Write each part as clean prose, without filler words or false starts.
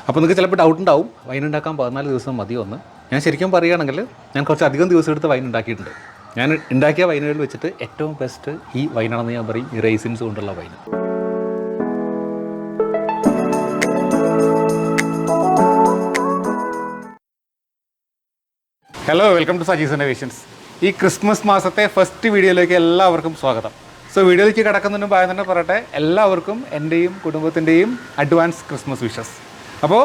അപ്പോൾ നിങ്ങൾക്ക് ചിലപ്പോൾ ഡൗട്ട് ഉണ്ടാവും വൈൻ ഉണ്ടാക്കാൻ 14 ദിവസം മതിയൊന്ന്. ഞാൻ ശരിക്കും പറയുകയാണെങ്കിൽ ഞാൻ കുറച്ചധികം ദിവസം എടുത്ത് വൈൻ ഉണ്ടാക്കിയിട്ടുണ്ട്. ഞാൻ ഉണ്ടാക്കിയ വൈനുകളിൽ വെച്ചിട്ട് ഏറ്റവും ബെസ്റ്റ് ഈ വൈനാണെന്ന് ഞാൻ പറയും, ഈ റൈസിൻസ് കൊണ്ടുള്ള wine. Hello, welcome to Saji's innovations. ഈ ക്രിസ്മസ് മാസത്തെ ഫസ്റ്റ് വീഡിയോയിലേക്ക് എല്ലാവർക്കും സ്വാഗതം. സോ വീഡിയോയിലേക്ക് കിടക്കുന്നതിന് മുമ്പ് തന്നെ പറയട്ടെ, എല്ലാവർക്കും എൻ്റെയും കുടുംബത്തിൻ്റെയും അഡ്വാൻസ് ക്രിസ്മസ് വിഷസ്. അപ്പോൾ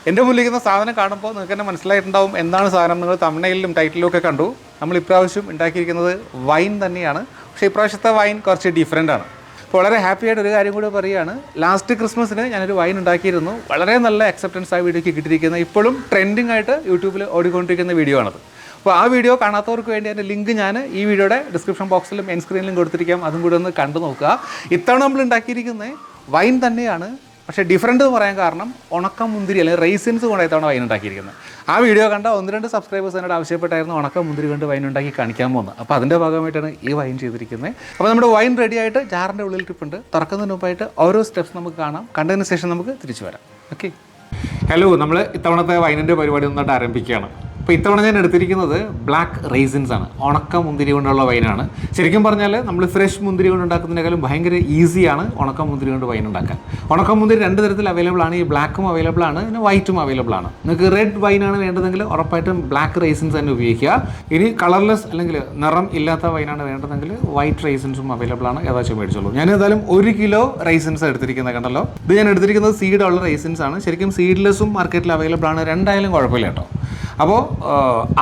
എൻ്റെ മുന്നിലിരിക്കുന്ന സാധനം കാണുമ്പോൾ നിങ്ങൾക്ക് തന്നെ മനസ്സിലായിട്ടുണ്ടാവും എന്താണ് സാധനം. നിങ്ങൾ തംബ്നെയിലും ടൈറ്റിലും ഒക്കെ കണ്ടു. നമ്മൾ ഇപ്രാവശ്യം ഉണ്ടാക്കിയിരിക്കുന്നത് വൈൻ തന്നെയാണ്. പക്ഷേ ഇപ്രാവശ്യത്തെ വൈൻ കുറച്ച് ഡിഫറെൻ്റ് ആണ്. അപ്പോൾ വളരെ ഹാപ്പി ആയിട്ട് ഒരു കാര്യം കൂടി പറയുകയാണ്, ലാസ്റ്റ് ക്രിസ്മസിന് ഞാനൊരു വൈൻ ഉണ്ടാക്കിയിരുന്നു. വളരെ നല്ല അക്സെപ്റ്റൻസ് ആ വീഡിയോയ്ക്ക് കിട്ടിയിരിക്കുന്നത്. ഇപ്പോഴും ട്രെൻഡിങ് ആയിട്ട് യൂട്യൂബിൽ ഓടിക്കൊണ്ടിരിക്കുന്ന വീഡിയോ ആണത്. അപ്പോൾ ആ വീഡിയോ കാണാത്തവർക്ക് വേണ്ടി അതിൻ്റെ ലിങ്ക് ഞാൻ ഈ വീഡിയോയുടെ ഡിസ്ക്രിപ്ഷൻ ബോക്സിലും എൻ സ്ക്രീനിലും കൊടുത്തിരിക്കാം. അതും കൂടി ഒന്ന് കണ്ടു നോക്കുക. ഇത്തവണ നമ്മൾ ഉണ്ടാക്കിയിരിക്കുന്നത് വൈൻ തന്നെയാണ്. പക്ഷേ ഡിഫറൻറ്റ് എന്ന് പറയാൻ കാരണം ഉണക്ക മുന്തിരി അല്ലെങ്കിൽ റൈസിൻസ് കൊണ്ട് ഇത്തവണ വൈൻ ഉണ്ടാക്കിയിരിക്കുന്നത്. ആ വീഡിയോ കണ്ട 1-2 സബ്സ്ക്രൈബേഴ്സ് എന്നോട് ആവശ്യപ്പെട്ടായിരുന്നു ഉണക്ക മുന്തിരി കൊണ്ട് വൈൻ ഉണ്ടാക്കി കാണിക്കാൻ പോകുന്നത്. അപ്പോൾ അതിൻ്റെ ഭാഗമായിട്ടാണ് ഈ വൈൻ ചെയ്തിരിക്കുന്നത്. അപ്പോൾ നമ്മുടെ വൈൻ റെഡി ആയിട്ട് ജാറിൻ്റെ ഉള്ളിൽ ടിപ്പുണ്ട്. തുറക്കുന്നതിന് മുമ്പായിട്ട് ഓരോ സ്റ്റെപ്സ് നമുക്ക് കാണാം. കണ്ടതിന് ശേഷം നമുക്ക് തിരിച്ചു വരാം. ഓക്കെ. ഹലോ, നമ്മൾ ഇത്തവണത്തെ വൈനിൻ്റെ പരിപാടി ഒന്നായിട്ട് ആരംഭിക്കുകയാണ്. അപ്പോൾ ഇത്തവണ ഞാൻ എടുത്തിരിക്കുന്നത് ബ്ലാക്ക് റൈസിൻസ് ആണ്. ഉണക്ക മുന്തിരി കൊണ്ടുള്ള വൈനാണ്. ശരിക്കും പറഞ്ഞാൽ നമ്മൾ ഫ്രഷ് മുന്തിരി കൊണ്ട് ഉണ്ടാക്കുന്നതിനേക്കാളും ഭയങ്കര ഈസിയാണ് ഉണക്ക മുന്തിരി കൊണ്ട് വൈൻ ഉണ്ടാക്കാൻ. ഉണക്ക മുന്തിരി 2 തരത്തിൽ അവൈലബിൾ ആണ്. ഈ ബ്ലാക്കും അവൈലബിൾ ആണ്, പിന്നെ വൈറ്റും അവൈലബിൾ ആണ്. നിങ്ങൾക്ക് റെഡ് വൈനാണ് വേണ്ടതെങ്കിൽ ഉറപ്പായിട്ടും ബ്ലാക്ക് റൈസിൻസ് തന്നെ ഉപയോഗിക്കുക. ഇനി കളർലെസ് അല്ലെങ്കിൽ നിറം ഇല്ലാത്ത വൈനാണ് വേണ്ടതെങ്കിൽ വൈറ്റ് റൈസിൻസും അവൈലബിൾ ആണ്. ഏതാச்சுം മേടിച്ചോളൂ. ഞാൻ ഏതായാലും 1 കിലോ റൈസിൻസ് എടുത്തിരിക്കുന്നത് കണ്ടല്ലോ. ഇത് ഞാൻ എടുത്തിരിക്കുന്നത് സീഡുള്ള റൈസിൻസ് ആണ്. ശരിക്കും സീഡ്ലെസ്സും മാർക്കറ്റിൽ അവൈലബിൾ ആണ്. രണ്ടായാലും കുഴപ്പമില്ല കേട്ടോ. അപ്പോൾ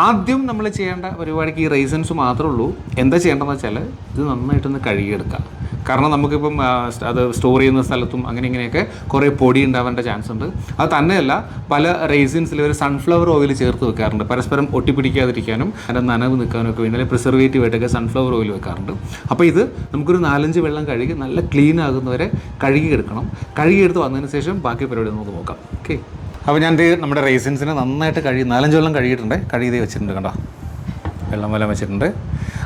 ആദ്യം നമ്മൾ ചെയ്യേണ്ട പരിപാടിക്ക് ഈ റൈസിൻസ് മാത്രമേ ഉള്ളൂ. എന്താ ചെയ്യേണ്ടതെന്ന് വെച്ചാൽ ഇത് നന്നായിട്ടൊന്ന് കഴുകിയെടുക്കുക. കാരണം നമുക്കിപ്പം അത് സ്റ്റോർ ചെയ്യുന്ന സ്ഥലത്തും അങ്ങനെ ഇങ്ങനെയൊക്കെ കുറേ പൊടി ഉണ്ടാവേണ്ട ചാൻസ് ഉണ്ട്. അത് തന്നെയല്ല, പല റൈസിൻസിൽ ഒരു സൺഫ്ലവർ ഓയിൽ ചേർത്ത് വെക്കാറുണ്ട്, പരസ്പരം ഒട്ടിപ്പിടിക്കാതിരിക്കാനും അതിൻ്റെ നനവ് നിൽക്കാനും ഒക്കെ വേണ്ടി പ്രിസർവേറ്റീവ് ആയിട്ടൊക്കെ സൺഫ്ലവർ ഓയിൽ വെക്കാറുണ്ട്. അപ്പോൾ ഇത് നമുക്കൊരു 4-5 വെള്ളം കഴുകി നല്ല ക്ലീൻ ആകുന്നവരെ കഴുകിയെടുക്കണം. കഴുകിയെടുത്ത് വന്നതിന് ശേഷം ബാക്കി പരിപാടി നമുക്ക് നോക്കാം. ഓക്കെ. അപ്പോൾ ഞാൻ നമ്മുടെ റൈസിൻസിനെ നന്നായിട്ട് 4-5 വെള്ളം കഴുകിയിട്ടുണ്ട്. കഴുകി വെച്ചിട്ടുണ്ട് കണ്ടോ, വെള്ളം വല്ലം വെച്ചിട്ടുണ്ട്.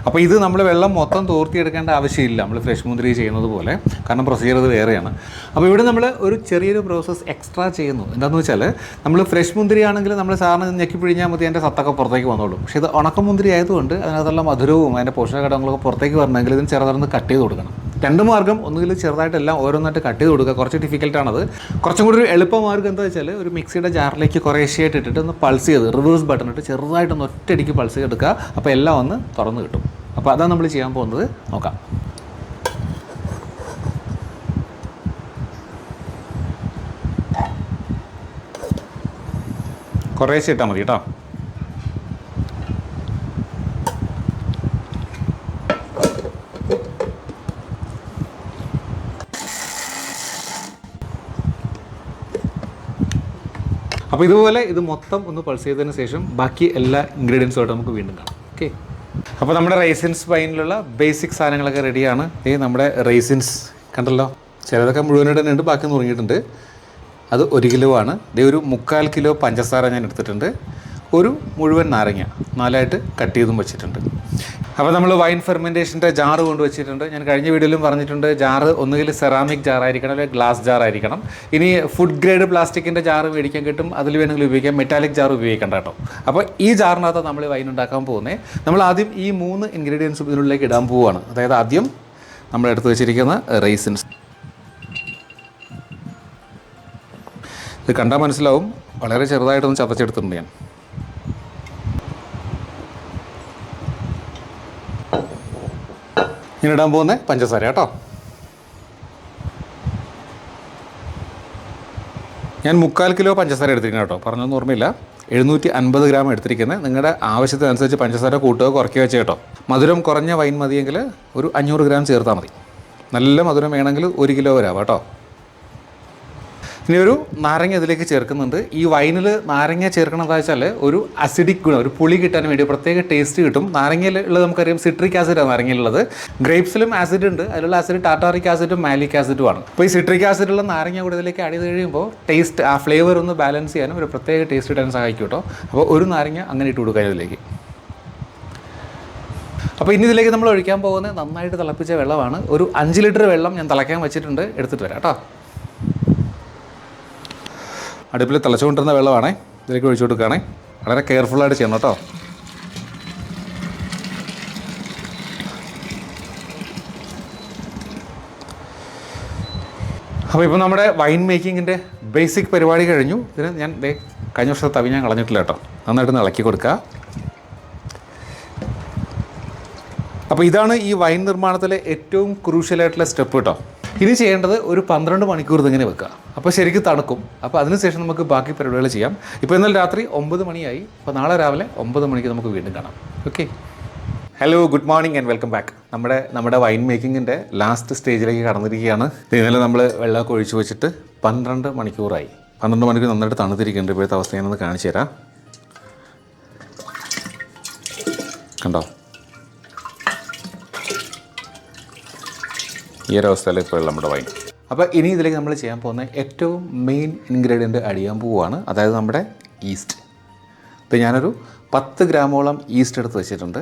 അപ്പോൾ ഇത് നമ്മൾ വെള്ളം മൊത്തം തോർത്തിയെടുക്കേണ്ട ആവശ്യമില്ല, നമ്മൾ ഫ്രഷ് മുന്തിരി ചെയ്യുന്നത് പോലെ. കാരണം പ്രൊസീജിയർ ഇത് വേറെയാണ്. അപ്പോൾ ഇവിടെ നമ്മൾ ഒരു ചെറിയൊരു പ്രോസസ്സ് എക്സ്ട്രാ ചെയ്യുന്നു. എന്താണെന്ന് വെച്ചാൽ നമ്മൾ ഫ്രഷ് മുന്തിരി ആണെങ്കിൽ നമ്മൾ സാറിന് ഞെക്കി പിഴിഞ്ഞാൽ മതി, അതിൻ്റെ സത്തൊക്കെ പുറത്തേക്ക് വന്നോളും. പക്ഷേ ഇത് ഉണക്ക മുന്തിരി ആയതുകൊണ്ട് അതിനകത്തുള്ള മധുരവും അതിൻ്റെ പോഷകഘടകങ്ങളൊക്കെ പുറത്തേക്ക് വരണമെങ്കിൽ ഇതിന് ചെറുതായിട്ട് കട്ട് ചെയ്ത് കൊടുക്കണം. 2 മാർഗ്ഗം. ഒന്നുകിൽ ചെറുതായിട്ടെല്ലാം ഓരോന്നായിട്ട് കട്ട് ചെയ്ത് കൊടുക്കുക. കുറച്ച് ഡിഫിക്കൽട്ടാണത്. കുറച്ചും കൂടി ഒരു എളുപ്പമാർഗ്ഗം എന്താ വെച്ചാൽ ഒരു മിക്സിയുടെ ജാറിലേക്ക് കുറേശ്ശെയായിട്ട് ഇട്ടിട്ട് ഒന്ന് പൾസ് ചെയ്ത് റിവേഴ്സ് ബട്ടൺ ഇട്ട് ചെറുതായിട്ടൊന്ന് ഒറ്റയടിക്ക് പൾസ് ചെയ്തെടുക്കുക. അപ്പോൾ എല്ലാം ഒന്ന് തുറന്ന് കിട്ടും. അപ്പോൾ അതാണ് നമ്മൾ ചെയ്യാൻ പോകുന്നത്. നോക്കാം. കുറേശ്ശെ ഇട്ടാൽ മതി കേട്ടോ. അപ്പോൾ ഇതുപോലെ ഇത് മൊത്തം ഒന്ന് പൾസ് ചെയ്തതിന് ശേഷം ബാക്കി എല്ലാ ഇൻഗ്രീഡിയൻസുമായിട്ട് നമുക്ക് വീണ്ടും കാണാം. ഓക്കെ. അപ്പോൾ നമ്മുടെ റൈസിൻസ് വൈനിലുള്ള ബേസിക് സാധനങ്ങളൊക്കെ റെഡിയാണ്. നമ്മുടെ റൈസിൻസ് കണ്ടല്ലോ, ചിലതൊക്കെ മുഴുവനായിട്ട് തന്നെ ഉണ്ട്, ബാക്കി നുറുങ്ങിയിട്ടുണ്ട്. അത് 1 കിലോ ആണ്. ഒരു 3/4 കിലോ പഞ്ചസാര ഞാൻ എടുത്തിട്ടുണ്ട്. ഒരു മുഴുവൻ നാരങ്ങ 4ആയിട്ട് കട്ട് ചെയ്തും വെച്ചിട്ടുണ്ട്. അപ്പോൾ നമ്മൾ വൈൻ ഫെർമെൻറ്റേഷൻ്റെ ജാറ് കൊണ്ട് വെച്ചിട്ടുണ്ട്. ഞാൻ കഴിഞ്ഞ വീഡിയോയിലും പറഞ്ഞിട്ടുണ്ട്, ജാറ് ഒന്നുകിൽ സെറാമിക് ജാറായിരിക്കണം അല്ലെങ്കിൽ ഗ്ലാസ് ജാറായിരിക്കണം. ഇനി ഫുഡ് ഗ്രേഡ് പ്ലാസ്റ്റിക്കിൻ്റെ ജാറ് മേടിക്കാൻ കിട്ടും, അതിൽ വേണമെങ്കിൽ ഉപയോഗിക്കാം. മെറ്റാലിക് ജാർ ഉപയോഗിക്കേണ്ട കേട്ടോ. അപ്പോൾ ഈ ജാറിനകത്ത് നമ്മൾ വൈൻ ഉണ്ടാക്കാൻ പോകുന്നത്, നമ്മൾ ആദ്യം ഈ 3 ഇൻഗ്രീഡിയൻസും ഇതിനുള്ളിലേക്ക് ഇടാൻ പോവുകയാണ്. അതായത് ആദ്യം നമ്മൾ എടുത്ത് വെച്ചിരിക്കുന്ന റൈസിൻസ്. ഇത് കണ്ടാൽ മനസ്സിലാവും, വളരെ ചെറുതായിട്ടൊന്ന് ചതച്ചെടുത്തിട്ടുണ്ട് ഞാൻ. ഇങ്ങനെ ഇടാൻ പോകുന്ന പഞ്ചസാര കേട്ടോ. ഞാൻ 3/4 കിലോ പഞ്ചസാര എടുത്തിരിക്കുന്നത് കേട്ടോ, പറഞ്ഞൊന്നും ഓർമ്മയില്ല. 750 ഗ്രാം എടുത്തിരിക്കുന്നത്. നിങ്ങളുടെ ആവശ്യത്തിനനുസരിച്ച് പഞ്ചസാര കൂട്ടുകയോ കുറയ്ക്കുകയോ വെച്ച് കേട്ടോ. മധുരം കുറഞ്ഞ വൈൻ മതിയെങ്കിൽ ഒരു 500 ഗ്രാം ചേർത്താൽ മതി. നല്ല മധുരം വേണമെങ്കിൽ 1 കിലോ വരാം കേട്ടോ. ഇനി ഒരു നാരങ്ങ ഇതിലേക്ക് ചേർക്കുന്നുണ്ട്. ഈ വൈനിൽ നാരങ്ങ ചേർക്കണമെന്ന് വെച്ചാൽ ഒരു അസിഡിക് ഗുണം, ഒരു പുളി കിട്ടാൻ വേണ്ടി പ്രത്യേക ടേസ്റ്റ് കിട്ടും. നാരങ്ങയിലുള്ളത് നമുക്കറിയാം സിട്രിക് ആസിഡാണ് നാരങ്ങയിലുള്ളത്. ഗ്രേപ്സിലും ആസിഡ് ഉണ്ട്. അതിലുള്ള ആസിഡ് ടാറ്റാറിക് ആസിഡും മാലിക് ആസിഡുമാണ്. അപ്പോൾ ഈ സിട്രിക് ആസിഡുള്ള നാരങ്ങ കൂടെ ഇതിലേക്ക് ആഡ് ചെയ്ത് കഴിയുമ്പോൾ ടേസ്റ്റ്, ആ ഫ്ലേവർ ഒന്ന് ബാലൻസ് ചെയ്യാനും ഒരു പ്രത്യേക ടേസ്റ്റ് കിട്ടാൻ സഹായിക്കും കേട്ടോ. അപ്പോൾ ഒരു നാരങ്ങ അങ്ങനെ ഇട്ട് കൊടുക്കുക ഇതിലേക്ക്. അപ്പോൾ ഇനി ഇതിലേക്ക് നമ്മൾ ഒഴിക്കാൻ പോകുന്നത് നന്നായിട്ട് തിളപ്പിച്ച വെള്ളമാണ്. ഒരു 5 ലിറ്റർ വെള്ളം ഞാൻ തിളയ്ക്കാൻ വെച്ചിട്ടുണ്ട്, എടുത്തിട്ട് വരാം കേട്ടോ. അടുപ്പിൽ തിളച്ചുകൊണ്ടിരുന്ന വെള്ളമാണേ, ഇതിലേക്ക് ഒഴിച്ചു കൊടുക്കുകയാണേ. വളരെ കെയർഫുള്ളായിട്ട് ചെയ്യണം കേട്ടോ. അപ്പോൾ ഇപ്പോൾ നമ്മുടെ വൈൻ മേക്കിങ്ങിൻ്റെ ബേസിക് പരിപാടി കഴിഞ്ഞു. ഇതിന് ഞാൻ കഴിഞ്ഞ വർഷത്തെ തവി ഞാൻ കളഞ്ഞിട്ടില്ല കേട്ടോ. നന്നായിട്ടൊന്ന് ഇളക്കി കൊടുക്കുക. അപ്പോൾ ഇതാണ് ഈ വൈൻ നിർമ്മാണത്തിലെ ഏറ്റവും ക്രൂഷ്യലായിട്ടുള്ള സ്റ്റെപ്പ് കേട്ടോ. ഇനി ചെയ്യേണ്ടത് ഒരു 12 മണിക്കൂർ ഇതിങ്ങനെ വെക്കുക. അപ്പോൾ ശരിക്കും തണുക്കും. അപ്പോൾ അതിനുശേഷം നമുക്ക് ബാക്കി പരിപാടികൾ ചെയ്യാം. ഇപ്പോൾ ഇന്നലെ രാത്രി 9 മണിയായി. അപ്പോൾ നാളെ രാവിലെ 9 മണിക്ക് നമുക്ക് വീണ്ടും കാണാം. Okay, hello, good morning and welcome back. നമ്മുടെ വൈൻ മേക്കിങ്ങിൻ്റെ ലാസ്റ്റ് സ്റ്റേജിലേക്ക് കടന്നിരിക്കുകയാണ്. ഇന്നലെ നമ്മൾ വെള്ളമൊക്കെ ഒഴിച്ച് വെച്ചിട്ട് 12 മണിക്കൂറായി. 12 മണിക്കൂർ നന്നായിട്ട് തണുത്തിരിക്കുന്നുണ്ട്. ഇപ്പോഴത്തെ അവസ്ഥ ഞാനൊന്ന് കാണിച്ചു തരാം. കണ്ടോ, ഈ ഒരു അവസ്ഥയിൽ ഇപ്പോൾ നമ്മുടെ വൈൻ. അപ്പോൾ ഇനി ഇതിലേക്ക് നമ്മൾ ചെയ്യാൻ പോകുന്ന ഏറ്റവും മെയിൻ ഇൻഗ്രീഡിയൻറ്റ് അടിയാൻ പോവുകയാണ്. അതായത് നമ്മുടെ ഈസ്റ്റ്. ഇപ്പോൾ ഞാനൊരു 10 ഗ്രാമോളം ഈസ്റ്റ് എടുത്ത് വെച്ചിട്ടുണ്ട്.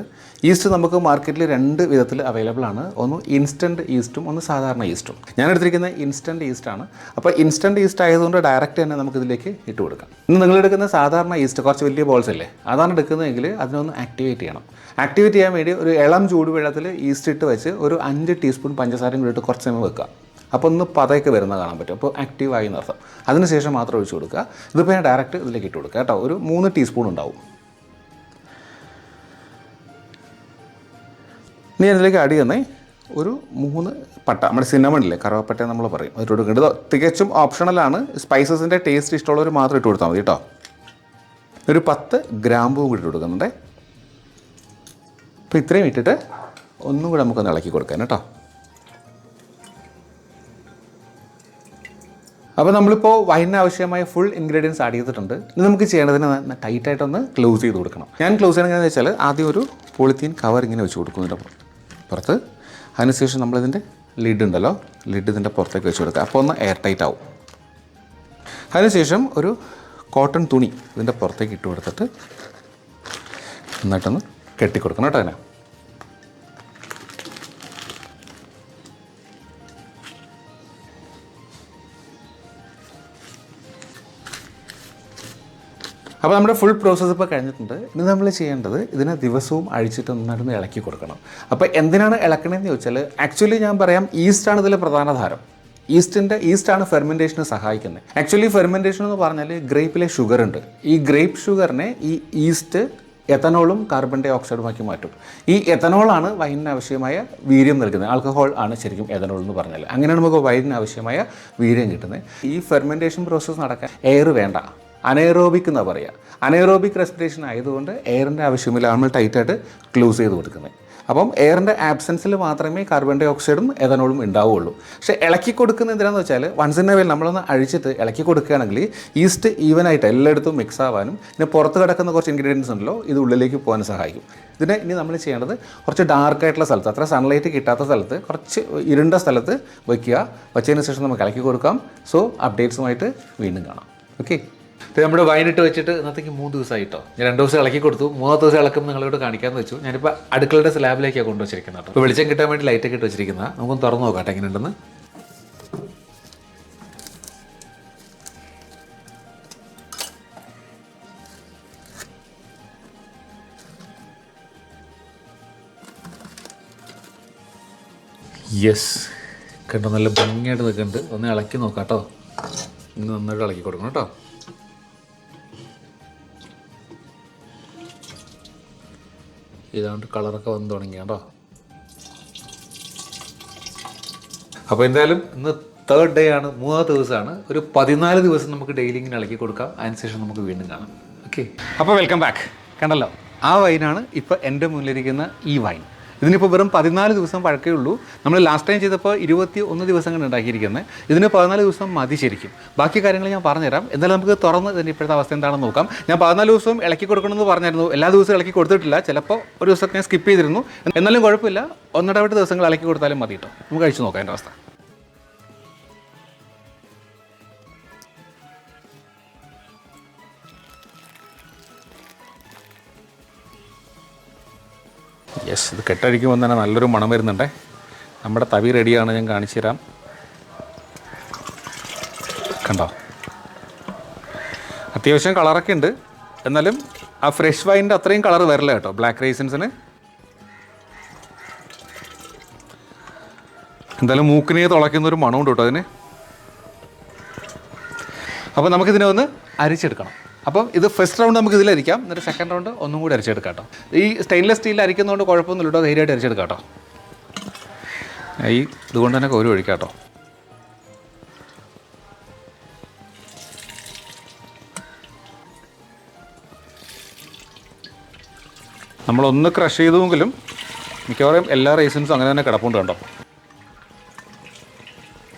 ഈസ്റ്റ് നമുക്ക് മാർക്കറ്റിൽ 2 വിധത്തിൽ അവൈലബിൾ ആണ്. ഒന്ന് ഇൻസ്റ്റൻറ്റ് ഈസ്റ്റും ഒന്ന് സാധാരണ ഈസ്റ്റും. ഞാൻ എടുത്തിരിക്കുന്നത് ഇൻസ്റ്റൻറ്റ് ഈസ്റ്റാണ്. അപ്പോൾ ഇൻസ്റ്റൻറ്റ് ഈസ്റ്റ് ആയതുകൊണ്ട് ഡയറക്റ്റ് തന്നെ നമുക്കിതിലേക്ക് ഇട്ട് കൊടുക്കാം. ഇന്ന് നിങ്ങളെടുക്കുന്ന സാധാരണ ഈസ്റ്റ് കുറച്ച് വലിയ ബോൾസ് അല്ലേ, അതാണ് എടുക്കുന്നതെങ്കിൽ അതിനൊന്ന് ആക്ടിവേറ്റ് ചെയ്യണം. ആക്ടിവേറ്റ് ചെയ്യാൻ വേണ്ടി ഒരു ഇളം ചൂടുവെള്ളത്തിൽ ഈസ്റ്റ് ഇട്ട് വെച്ച് ഒരു 5 ടീസ്പൂൺ പഞ്ചസാരയും കൂടി ഇട്ട് കുറച്ച് സമയം വെക്കുക. അപ്പോൾ ഒന്ന് പതയൊക്കെ വരുന്നത് കാണാൻ പറ്റും. അപ്പോൾ ആക്റ്റീവായി എന്നർത്ഥം. അതിനുശേഷം മാത്രം ഒഴിച്ച് കൊടുക്കുക. ഇതിപ്പോൾ ഞാൻ ഡയറക്റ്റ് ഇതിലേക്ക് ഇട്ട് കൊടുക്കുക കേട്ടോ. ഒരു 3 ടീസ്പൂൺ ഉണ്ടാവും. ഇനി അതിലേക്ക് ആഡ് ചെയ്യുന്നേ ഒരു 3 പട്ട, നമ്മുടെ സിന്നമണില്ലേ, കറുവപ്പട്ട നമ്മൾ പറയും, അതിട്ട് കൊടുക്കേണ്ടത് തികച്ചും ഓപ്ഷണലാണ്. സ്പൈസസിൻ്റെ ടേസ്റ്റ് ഇഷ്ടമുള്ളവർ മാത്രം ഇട്ട് കൊടുത്താൽ മതി കേട്ടോ. ഒരു 10 ഗ്രാമ്പും കൂടി ഇട്ട് കൊടുക്കുന്നുണ്ട്. അപ്പോൾ ഇത്രയും ഇട്ടിട്ട് ഒന്നും കൂടെ നമുക്കൊന്ന് ഇളക്കി കൊടുക്കാൻ കേട്ടോ. അപ്പോൾ നമ്മളിപ്പോൾ വൈനിന് ആവശ്യമായ ഫുൾ ഇൻഗ്രീഡിയൻസ് ആഡ് ചെയ്തിട്ടുണ്ട്. ഇനി നമുക്ക് ചെയ്യേണ്ടതിന് ടൈറ്റായിട്ടൊന്ന് ക്ലോസ് ചെയ്ത് കൊടുക്കണം. ഞാൻ ക്ലോസ് ചെയ്യണമെന്ന് വെച്ചാൽ ആദ്യം ഒരു പോളിത്തീൻ കവർ ഇങ്ങനെ വെച്ച് കൊടുക്കുന്നതിൻ്റെ പുറത്ത്. അതിനുശേഷം നമ്മളിതിൻ്റെ ലിഡ് ഉണ്ടല്ലോ, ലിഡ് ഇതിൻ്റെ പുറത്തേക്ക് വെച്ച് കൊടുക്കുക. അപ്പോൾ ഒന്ന് എയർ ടൈറ്റ് ആവും. അതിനുശേഷം ഒരു കോട്ടൺ തുണി ഇതിൻ്റെ പുറത്തേക്ക് ഇട്ട് കൊടുത്തിട്ട് എന്നിട്ടൊന്ന് കെട്ടിക്കൊടുക്കണം കേട്ടോ. അതിനെ അപ്പോൾ നമ്മുടെ ഫുൾ പ്രോസസ്സ് ഇപ്പോൾ കഴിഞ്ഞിട്ടുണ്ട്. ഇനി നമ്മൾ ചെയ്യേണ്ടത് ഇതിനെ ദിവസവും അഴിച്ചിട്ട് നന്നായിട്ട് ഇളക്കി കൊടുക്കണം. അപ്പോൾ എന്തിനാണ് ഇളക്കണമെന്ന് ചോദിച്ചാൽ ആക്ച്വലി ഞാൻ പറയാം, ഈസ്റ്റാണ് ഇതിൽ പ്രധാന താരം. ഈസ്റ്റാണ് ഫെർമെൻറ്റേഷന് സഹായിക്കുന്നത്. ആക്ച്വലി ഫെർമെൻറ്റേഷൻ എന്ന് പറഞ്ഞാൽ ഗ്രേപ്പിലെ ഷുഗർ ഉണ്ട്. ഈ ഗ്രേപ്പ് ഷുഗറിനെ ഈ ഈസ്റ്റ് എത്തനോളും കാർബൺ ഡൈ ഓക്സൈഡുമാക്കി മാറ്റും. ഈ എത്തനോളാണ് വൈനിന് ആവശ്യമായ വീര്യം നൽകുന്നത്. ആൽക്കഹോൾ ആണ് ശരിക്കും എത്തനോൾ എന്ന് പറഞ്ഞാൽ. അങ്ങനെയാണ് നമുക്ക് വൈനിന് ആവശ്യമായ വീര്യം കിട്ടുന്നത്. ഈ ഫെർമെൻറ്റേഷൻ പ്രോസസ്സ് നടക്കാൻ എയർ വേണ്ട, അനേറോബിക് എന്നാണ് പറയുക. അനേറോബിക് റെസ്പിറേഷൻ ആയതുകൊണ്ട് എയറിൻ്റെ ആവശ്യമില്ല, നമ്മൾ ടൈറ്റായിട്ട് ക്ലോസ് ചെയ്ത് കൊടുക്കുന്നത്. അപ്പം എയറിൻ്റെ ആബ്സെൻസിൽ മാത്രമേ കാർബൺ ഡൈ ഓക്സൈഡും എഥനോളും ഉണ്ടാവുകയുള്ളൂ. പക്ഷേ ഇളക്കി കൊടുക്കുന്ന എന്തിനാണെന്ന് വെച്ചാൽ വൺസ് ഇൻ എ വെൽ നമ്മളൊന്ന് അഴിച്ചിട്ട് ഇളക്കി കൊടുക്കുകയാണെങ്കിൽ ഈസ്റ്റ് ഈവനായിട്ട് എല്ലായിടത്തും മിക്സ് ആവാനും പിന്നെ പുറത്ത് കിടക്കുന്ന കുറച്ച് ഇൻഗ്രീഡിയൻസ് ഉണ്ടല്ലോ ഇത് ഉള്ളിലേക്ക് പോകാൻ സഹായിക്കും. ഇതിനെ ഇനി നമ്മൾ ചെയ്യേണ്ടത് കുറച്ച് ഡാർക്കായിട്ടുള്ള സ്ഥലത്ത്, അത്ര സൺലൈറ്റ് കിട്ടാത്ത സ്ഥലത്ത്, കുറച്ച് ഇരുണ്ട സ്ഥലത്ത് വയ്ക്കുക. വച്ചതിന് ശേഷം നമുക്ക് ഇളക്കി കൊടുക്കാം. സോ അപ്ഡേറ്റ്സുമായിട്ട് വീണ്ടും കാണാം. ഓക്കെ, ഇത് നമ്മുടെ വൈനിട്ട് വെച്ചിട്ട് ഇന്നത്തേക്ക് 3 ദിവസമായിട്ടോ. ഞാൻ 2 ദിവസം ഇളക്കി കൊടുത്തു. 3ാമത്തെ ദിവസം ഇളക്കം നിങ്ങളോട് കാണിക്കാമെന്ന് വെച്ചു. ഞാനിപ്പോൾ അടുക്കളയുടെ സ്ലാബിലേക്കാണ് കൊണ്ടുവച്ചിരിക്കുന്നത് കേട്ടോ. ഇപ്പോൾ വെളിച്ചം കിട്ടാൻ വേണ്ടി ലൈറ്റൊക്കെ ഇട്ട് വെച്ചിരിക്കുന്നത്. നമുക്കൊന്ന് തുറന്ന് നോക്കാം എങ്ങനെയുണ്ടെന്ന്. യെസ്, കണ്ടോ, നല്ല ഭംഗിയായിട്ട് നിൽക്കുന്നുണ്ട്. ഒന്ന് ഇളക്കി നോക്കാം കേട്ടോ. ഇന്ന് നന്നായിട്ട് ഇളക്കി കൊടുക്കണം കേട്ടോ. ഇതാണ്ട് കളറൊക്കെ വന്ന് തുടങ്ങി കേട്ടോ. അപ്പോൾ എന്തായാലും ഇന്ന് 3rd ഡേ ആണ്, 3ാമത്തെ ദിവസമാണ്. ഒരു 14 ദിവസം നമുക്ക് ഡെയിലി ഇങ്ങനെ ഇളക്കി കൊടുക്കാം. അതിനുശേഷം നമുക്ക് വീണ്ടും കാണാം. ഓക്കെ, അപ്പോൾ വെൽക്കം ബാക്ക്. കണ്ടല്ലോ, ആ വൈനാണ് ഇപ്പോൾ എൻ്റെ മുന്നിലിരിക്കുന്ന ഈ വൈൻ. ഇതിനിപ്പോൾ വെറും 14 ദിവസം പഴക്കേ ഉള്ളൂ. നമ്മൾ ലാസ്റ്റ് ടൈം ചെയ്തപ്പോൾ 21 ദിവസം കൊണ്ട് ഉണ്ടാക്കിയിരിക്കുന്നത്. ഇതിന് 14 ദിവസം മതി ശരിക്കും. ബാക്കി കാര്യങ്ങൾ ഞാൻ പറഞ്ഞുതരാം. എന്നാലും നമുക്ക് തുറന്ന് ഇതിൻ്റെ ഇപ്പോഴത്തെ അവസ്ഥ എന്താണെന്ന് നോക്കാം. ഞാൻ 14 ദിവസവും ഇളക്കി കൊടുക്കണമെന്ന് പറഞ്ഞായിരുന്നു. എല്ലാ ദിവസവും ഇളക്കി കൊടുത്തിട്ടില്ല. ചിലപ്പോൾ ഒരു ദിവസമൊക്കെ ഞാൻ സ്കിപ്പ് ചെയ്തിരുന്നു. എന്നാലും കുഴപ്പമില്ല, ഒന്നിടവിട്ട് ദിവസങ്ങൾ ഇളക്കി കൊടുത്താലും മതി കേട്ടോ. നമുക്ക് കഴിച്ച് നോക്കാം എൻ്റെ അവസ്ഥ. യെസ്, ഇത് കെട്ടഴിക്കുമ്പോൾ തന്നെ നല്ലൊരു മണം വരുന്നുണ്ടേ. നമ്മുടെ തവി റെഡിയാണ്, ഞാൻ കാണിച്ചു തരാം. കണ്ടോ, അത്യാവശ്യം കളറൊക്കെ ഉണ്ട്, എന്നാലും ആ ഫ്രഷ് വൈൻ്റെ അത്രയും കളർ വരില്ല കേട്ടോ ബ്ലാക്ക് റൈസിൻസിന്. എന്തായാലും മൂക്കിനെ തുളയ്ക്കുന്നൊരു മണമുണ്ട് കേട്ടോ അതിന്. അപ്പോൾ നമുക്കിതിനെ ഒന്ന് അരിച്ചെടുക്കണം. അപ്പം ഇത് ഫസ്റ്റ് റൗണ്ട് നമുക്ക് ഇതിലരിക്കാം, എന്നിട്ട് സെക്കൻഡ് റൗണ്ട് ഒന്നും കൂടി അരിച്ചെടുക്കാം കേട്ടോ. ഈ സ്റ്റെയിൻലെസ് സ്റ്റീലിൽ അരിക്കുന്നതുകൊണ്ട് കുഴപ്പമൊന്നുമില്ല കേട്ടോ, ധൈര്യമായിട്ട് അരിച്ചെടുക്കാം കേട്ടോ. ഈ ഇതുകൊണ്ട് തന്നെ കോരി ഒഴിക്കാം കേട്ടോ. നമ്മളൊന്ന് ക്രഷ് ചെയ്തുവെങ്കിലും മിക്കവാറും എല്ലാ റൈസിൻസും അങ്ങനെ തന്നെ കിടപ്പുണ്ട് കേട്ടോ.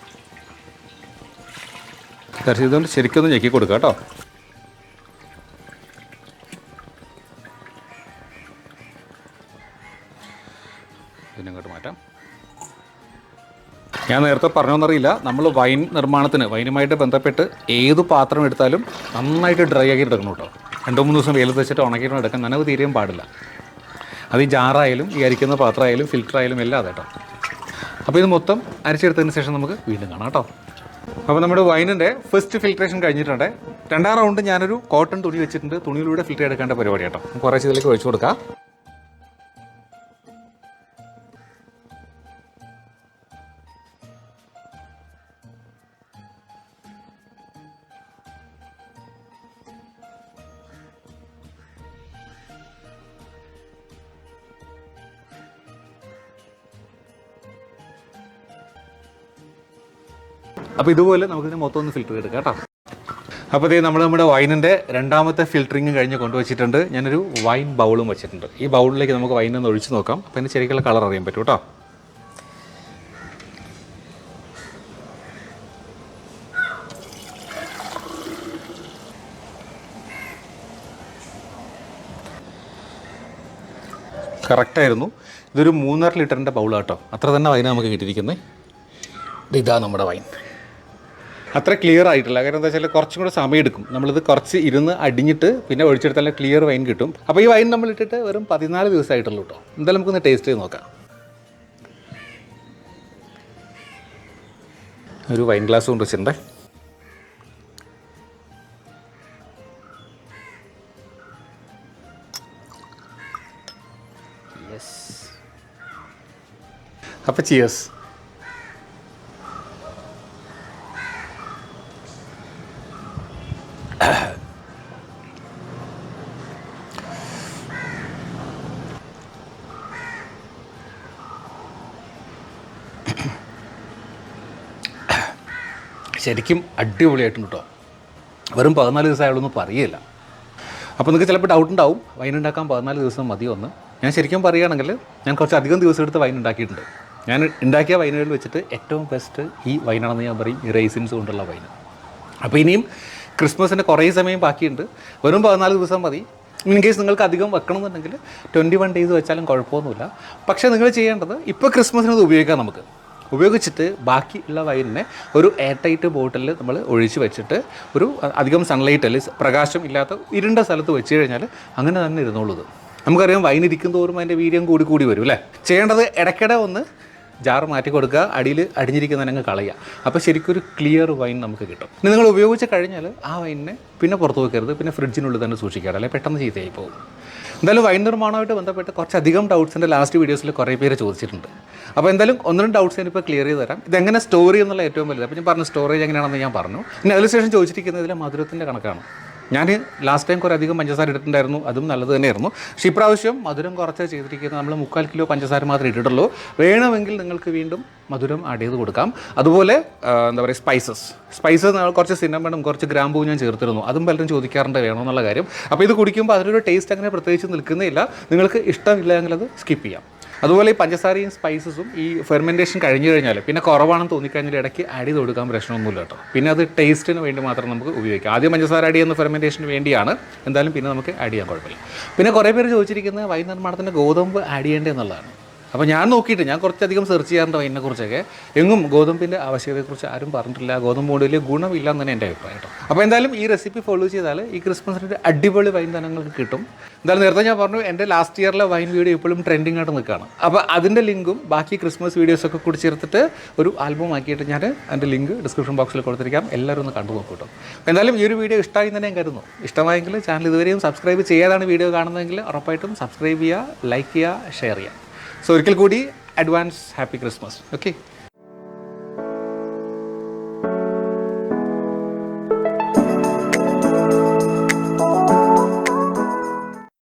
ക്രഷ് ചെയ്തുകൊണ്ട് ശരിക്കൊന്ന് ഞെക്കി കൊടുക്കുക കേട്ടോ. പിന്നെ ഇങ്ങോട്ട് മാറ്റാം. ഞാൻ നേരത്തെ പറഞ്ഞോന്നറിയില്ല, നമ്മൾ വൈൻ നിർമ്മാണത്തിന് വൈനുമായിട്ട് ബന്ധപ്പെട്ട് ഏത് പാത്രം എടുത്താലും നന്നായിട്ട് ഡ്രൈ ആക്കി എടുക്കണം കേട്ടോ. 2-3 ദിവസം വെയിലത്ത് വെച്ചിട്ട് ഉണക്കിയിട്ട് എടുക്കാൻ നനവ് തീരെയും പാടില്ല. അത് ഈ ജാറായാലും ഈ അരിക്കുന്ന പാത്രമായാലും ഫിൽറ്ററായാലും എല്ലാം അതെ കേട്ടോ. അപ്പോൾ ഇത് മൊത്തം അരിച്ചെടുത്തതിന് ശേഷം നമുക്ക് വീണ്ടും കാണാം കേട്ടോ. അപ്പോൾ നമ്മുടെ വൈനിൻ്റെ ഫസ്റ്റ് ഫിൽട്രേഷൻ കഴിഞ്ഞിട്ടുണ്ട്. 2ാം റൗണ്ട് ഞാനൊരു കോട്ടൺ തുണി വെച്ചിട്ടുണ്ട്, തുണിയിലൂടെ ഫിൽറ്റർ എടുക്കേണ്ട പരിപാടി കേട്ടോ. കുറേ ഇതിലേക്ക് ഒഴിച്ചു കൊടുക്കാം. അപ്പോൾ ഇതുപോലെ നമുക്കിതിന് മൊത്തം ഒന്ന് ഫിൽറ്റർ എടുക്കാം കേട്ടോ. അപ്പോൾ ഇതേ നമ്മുടെ വൈനിൻ്റെ 2ാമത്തെ ഫിൽറ്ററിങ് കഴിഞ്ഞ് കൊണ്ടുവച്ചിട്ടുണ്ട്. ഞാനൊരു വൈൻ ബൗളും വെച്ചിട്ടുണ്ട്. ഈ ബൗളിലേക്ക് നമുക്ക് വൈനൊന്ന് ഒഴിച്ച് നോക്കാം. അപ്പോൾ അതിന് ശരിക്കുള്ള കളർ അറിയാൻ പറ്റും കേട്ടോ. കറക്റ്റായിരുന്നു. ഇതൊരു 3.5 ലിറ്ററിൻ്റെ ബൗളാണ് കേട്ടോ. അത്ര തന്നെ വൈൻ നമുക്ക് കിട്ടിയിരിക്കുന്നത്. ഇതാ നമ്മുടെ വൈൻ. അത്ര ക്ലിയർ ആയിട്ടില്ല, കാരണം എന്താ വെച്ചാൽ കുറച്ചും കൂടെ സമയം എടുക്കും. നമ്മളിത് കുറച്ച് ഇരുന്ന് അടിഞ്ഞിട്ട് പിന്നെ ഒഴിച്ചെടുത്താൽ ക്ലിയർ വൈൻ കിട്ടും. അപ്പോൾ ഈ വൈൻ നമ്മൾ ഇട്ടിട്ട് വെറും 14 ദിവസമായിട്ടുള്ളൂ കേട്ടോ. എന്തായാലും നമുക്കൊന്ന് ടേസ്റ്റ് ചെയ്ത് നോക്കാം. ഒരു വൈൻ ഗ്ലാസ് കൊണ്ട് വെച്ചിട്ടുണ്ടേ. അപ്പോൾ ചിയേഴ്സ്. ശരിക്കും അടിപൊളിയായിട്ടുണ്ട് കേട്ടോ. വെറും 14 ദിവസമായുള്ളൂ പറയില്ല. അപ്പോൾ നിങ്ങൾക്ക് ചിലപ്പോൾ ഡൗട്ട് ഉണ്ടാവും, വൈൻ ഉണ്ടാക്കാൻ 14 ദിവസം മതിയോ എന്ന്. ഞാൻ ശരിക്കും പറയുകയാണെങ്കിൽ ഞാൻ കുറച്ച് അധികം ദിവസം എടുത്ത് വൈൻ ഉണ്ടാക്കിയിട്ടുണ്ട്. ഞാൻ ഉണ്ടാക്കിയ വൈനുകളിൽ വെച്ചിട്ട് ഏറ്റവും ബെസ്റ്റ് ഈ വൈനാണെന്ന് ഞാൻ പറയും, ഈ റൈസിൻസ് കൊണ്ടുള്ള വൈൻ. അപ്പോൾ ഇനിയും ക്രിസ്മസിന് കുറേ സമയം ബാക്കിയുണ്ട്. വെറും 14 ദിവസം മതി. ഇൻ കേസ് നിങ്ങൾക്ക് അധികം വെക്കണമെന്നുണ്ടെങ്കിൽ 21 ഡേയ്സ് വെച്ചാലും കുഴപ്പമൊന്നുമില്ല. പക്ഷേ നിങ്ങൾ ചെയ്യേണ്ടത് ഇപ്പോൾ ക്രിസ്മസിന് അത് ഉപയോഗിക്കാം. നമുക്ക് ഉപയോഗിച്ചിട്ട് ബാക്കിയുള്ള വൈനിനെ ഒരു എയർ ടൈറ്റ് ബോട്ടിലിൽ നമ്മൾ ഒഴിച്ച് വെച്ചിട്ട് ഒരു അധികം സൺലൈറ്റ് അല്ലെങ്കിൽ പ്രകാശം ഇല്ലാത്ത ഇരുണ്ട സ്ഥലത്ത് വെച്ച് കഴിഞ്ഞാൽ അങ്ങനെ തന്നെ ഇരുന്നോളൂ. നമുക്കറിയാം വൈൻ ഇരിക്കും തോറും അതിൻ്റെ വീര്യം കൂടി വരും അല്ലേ. ചെയ്യേണ്ടത് ഇടയ്ക്കിടെ ഒന്ന് ജാർ മാറ്റി കൊടുക്കുക, അടിയിൽ അടിഞ്ഞിരിക്കുന്നതിനങ്ങ് കളയുക. അപ്പോൾ ശരിക്കും ഒരു ക്ലിയർ വൈൻ നമുക്ക് കിട്ടും. ഇനി നിങ്ങൾ ഉപയോഗിച്ച് കഴിഞ്ഞാൽ ആ വൈനിനെ പിന്നെ പുറത്ത് വെക്കരുത്, പിന്നെ ഫ്രിഡ്ജിനുള്ളിൽ തന്നെ സൂക്ഷിക്കാറ്, അല്ലെങ്കിൽ പെട്ടെന്ന് ചീത്തയായി പോകും. എന്തായാലും വൈൻ നിർമ്മാണമായിട്ട് ബന്ധപ്പെട്ട് കുറച്ചധികം ഡൗട്ട്സിൻ്റെ ലാസ്റ്റ് വീഡിയോസിൽ കുറേ പേര് ചോദിച്ചിട്ടുണ്ട്. അപ്പോൾ എന്തായാലും 1-2 ഡൗട്ട്സ് ഞാനിപ്പോൾ ക്ലിയർ ചെയ്ത് തരാം. ഇതെങ്ങനെ സ്റ്റോർ ചെയ്യുന്നുള്ള ഏറ്റവും വലുത്. അപ്പോൾ ഞാൻ പറഞ്ഞു സ്റ്റോറേജ് എങ്ങനെയാണെന്ന് ഞാൻ പറഞ്ഞു. പിന്നെ അതിനുശേഷം ചോദിച്ചിരിക്കുന്നതിൽ മധുരത്തിൻ്റെ കണക്കാണ്. ഞാൻ ലാസ്റ്റ് ടൈം കുറേ അധികം പഞ്ചസാര ഇട്ടിട്ടുണ്ടായിരുന്നു, അതും നല്ലത് തന്നെയായിരുന്നു. പക്ഷേ ഇപ്രാവശ്യം മധുരം കുറച്ച് ചെയ്തിരിക്കുന്നത് നമ്മൾ 3/4 കിലോ പഞ്ചസാര മാത്രമേ ഇട്ടിട്ടുള്ളൂ. വേണമെങ്കിൽ നിങ്ങൾക്ക് വീണ്ടും മധുരം ആഡ് ചെയ്ത് കൊടുക്കാം. അതുപോലെ എന്താ പറയുക, സ്പൈസസ് കുറച്ച് സിന്നമണും കുറച്ച് ഗ്രാമ്പൂവും ഞാൻ ചേർത്തിരുന്നു. അതും പലരും ചോദിക്കാറുണ്ട് വേണമെന്നുള്ള കാര്യം. അപ്പോൾ ഇത് കുടിക്കുമ്പോൾ അതിനൊരു ടേസ്റ്റ് അങ്ങനെ പ്രത്യേകിച്ച് നിൽക്കുന്നില്ല. നിങ്ങൾക്ക് ഇഷ്ടമില്ല എങ്കിൽ അത് സ്കിപ്പ് ചെയ്യാം. അതുപോലെ ഈ പഞ്ചസാരയും സ്പൈസസും ഈ ഫെർമെൻറ്റേഷൻ കഴിഞ്ഞ് കഴിഞ്ഞാൽ പിന്നെ കുറവാണെന്ന് തോന്നിക്കഴിഞ്ഞാൽ ഇടയ്ക്ക് ആഡ് ചെയ്ത് കൊടുക്കാൻ പ്രശ്നമൊന്നുമില്ല കേട്ടോ. പിന്നെ അത് ടേസ്റ്റിന് വേണ്ടി മാത്രം നമുക്ക് ഉപയോഗിക്കാം. ആദ്യം പഞ്ചസാര ആഡ് ചെയ്യുന്ന ഫെർമെൻറ്റേഷന് വേണ്ടിയാണ്, എന്തായാലും പിന്നെ നമുക്ക് ആഡ് ചെയ്യാൻ കുഴപ്പമില്ല. പിന്നെ കുറേ പേര് ചോദിച്ചിരിക്കുന്നത് വൈൻ നിർമ്മാണത്തിന് ഗോതമ്പ് ആഡ് ചെയ്യേണ്ടത് എന്നുള്ളതാണ്. അപ്പോൾ ഞാൻ നോക്കിയിട്ട് ഞാൻ കുറച്ചധികം സെർച്ച് ചെയ്യാറുണ്ട് വൈനിനെക്കുറിച്ചൊക്കെ. എങ്ങും ഗോതമ്പിൻ്റെ ആവശ്യകതയെക്കുറിച്ച് ആരും പറഞ്ഞിട്ടില്ല. ഗോതമ്പ് കൊണ്ട് വലിയ ഗുണമില്ല എന്ന് തന്നെ എൻ്റെ അഭിപ്രായം കേട്ടോ. അപ്പോൾ എന്തായാലും ഈ റെസിപ്പി ഫോളോ ചെയ്താൽ ഈ ക്രിസ്മസിൻ്റെ അടിപൊളി വൈൻ തന്നെ നിങ്ങൾക്ക് കിട്ടും. എന്തായാലും നേരത്തെ ഞാൻ പറഞ്ഞു എൻ്റെ ലാസ്റ്റ് ഇയറിലെ വൈൻ വീഡിയോ ഇപ്പോഴും ട്രെൻഡിങ് ആയിട്ട് നിൽക്കുകയാണ്. അപ്പോൾ അതിൻ്റെ ലിങ്കും ബാക്കി ക്രിസ്മസ് വീഡിയോസൊക്കെ കൂടി ചേർത്തിട്ട് ഒരു ആൽബം ആക്കിയിട്ട് ഞാൻ അതിൻ്റെ ലിങ്ക് ഡിസ്ക്രിപ്ഷൻ ബോക്സിൽ കൊടുത്തിരിക്കാം. എല്ലാവരും ഒന്ന് കണ്ടു നോക്കൂ കേട്ടോ. അപ്പോൾ എന്തായാലും ഈ ഒരു വീഡിയോ ഇഷ്ടമായി തന്നെ ഞാൻ കരുതുന്നു. ഇഷ്ടമായെങ്കിൽ ചാനൽ ഇതുവരെയും സബ്സ്ക്രൈബ് ചെയ്യാതാണ് വീഡിയോ കാണുന്നതെങ്കിൽ ഉറപ്പായിട്ടും സബ്സ്ക്രൈബ് ചെയ്യുക, ലൈക്ക് ചെയ്യുക, ഷെയർ ചെയ്യുക. സോ ഒരിക്കൽ കൂടി അഡ്വാൻസ് ഹാപ്പി ക്രിസ്മസ്. ഓക്കെ.